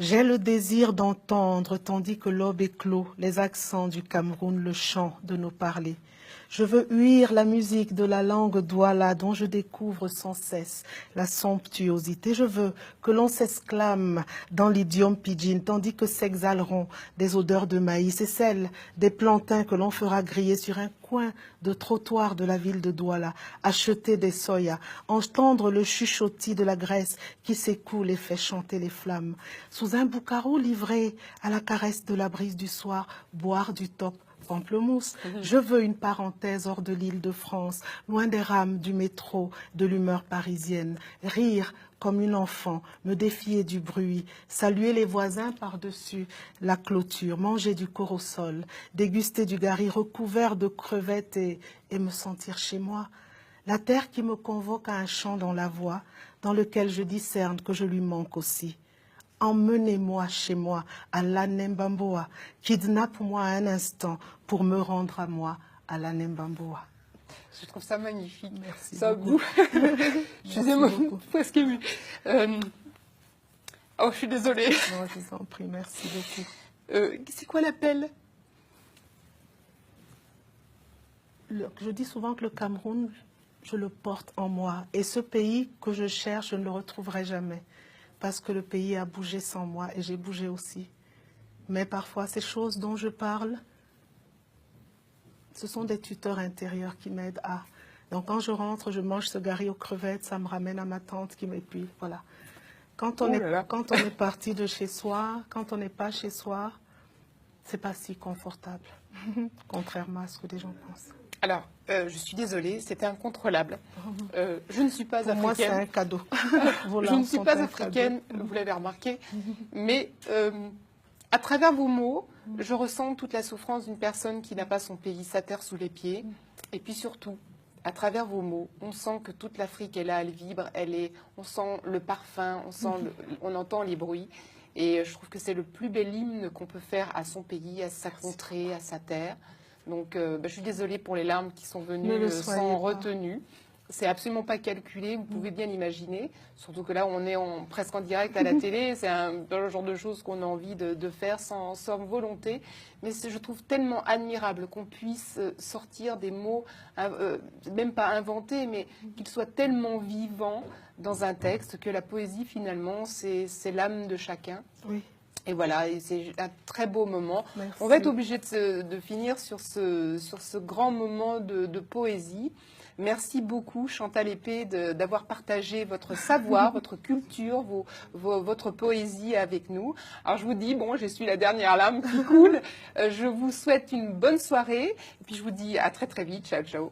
J'ai le désir d'entendre, tandis que l'aube éclot, les accents du Cameroun, le chant de nos parlers. Je veux huir la musique de la langue douala dont je découvre sans cesse la somptuosité. Je veux que l'on s'exclame dans l'idiome pidgin, tandis que s'exhaleront des odeurs de maïs et celles des plantains que l'on fera griller sur un coin de trottoir de la ville de Douala, acheter des soya, entendre le chuchotis de la graisse qui s'écoule et fait chanter les flammes. Sous un boucaro livré à la caresse de la brise du soir, boire du top, pamplemousse. Je veux une parenthèse hors de l'île de France, loin des rames du métro, de l'humeur parisienne. Rire comme une enfant, me défier du bruit, saluer les voisins par-dessus la clôture, manger du corosol, déguster du gari recouvert de crevettes et me sentir chez moi. La terre qui me convoque à un chant dans la voix, dans lequel je discerne que je lui manque aussi. Emmenez-moi chez moi, à l'Anembamboa, kidnappe-moi un instant pour me rendre à moi, à l'Anembamboa. Je trouve ça magnifique. Merci ça beaucoup. Je suis presque émue. Oh, je suis désolée. Non, je vous en prie, merci beaucoup. C'est quoi l'appel? Je dis souvent que le Cameroun, je le porte en moi. Et ce pays que je cherche, je ne le retrouverai jamais. Parce que le pays a bougé sans moi et j'ai bougé aussi. Mais parfois, ces choses dont je parle, ce sont des tuteurs intérieurs qui m'aident à... Donc quand je rentre, je mange ce gari aux crevettes, ça me ramène à ma tante qui m'épuise. Voilà. Quand on est parti de chez soi, quand on n'est pas chez soi, c'est pas si confortable, contrairement à ce que les gens pensent. Alors, je suis désolée, c'était incontrôlable. Je ne suis pas africaine. Pour moi, c'est un cadeau. Je ne suis pas africaine, vous l'avez remarqué. Mais à travers vos mots, je ressens toute la souffrance d'une personne qui n'a pas son pays, sa terre sous les pieds. Et puis surtout, à travers vos mots, on sent que toute l'Afrique est là, elle vibre, on sent le parfum, on entend les bruits. Et je trouve que c'est le plus bel hymne qu'on peut faire à son pays, à sa contrée, à sa terre. Donc, je suis désolée pour les larmes qui sont venues sans retenue. C'est absolument pas calculé, vous pouvez bien l'imaginer. Surtout que là, on est presque en direct à la télé. C'est le genre de choses qu'on a envie de faire sans volonté. Mais je trouve tellement admirable qu'on puisse sortir des mots, même pas inventés, mais qu'ils soient tellement vivants dans un texte que la poésie, finalement, c'est l'âme de chacun. Oui. Et voilà, et c'est un très beau moment. Merci. On va être obligé de finir sur ce grand moment de poésie. Merci beaucoup, Chantal Épée, d'avoir partagé votre savoir, votre culture, votre poésie avec nous. Alors, je vous dis, bon, je suis la dernière larme qui coule. Je vous souhaite une bonne soirée. Et puis, je vous dis à très, très vite. Ciao, ciao.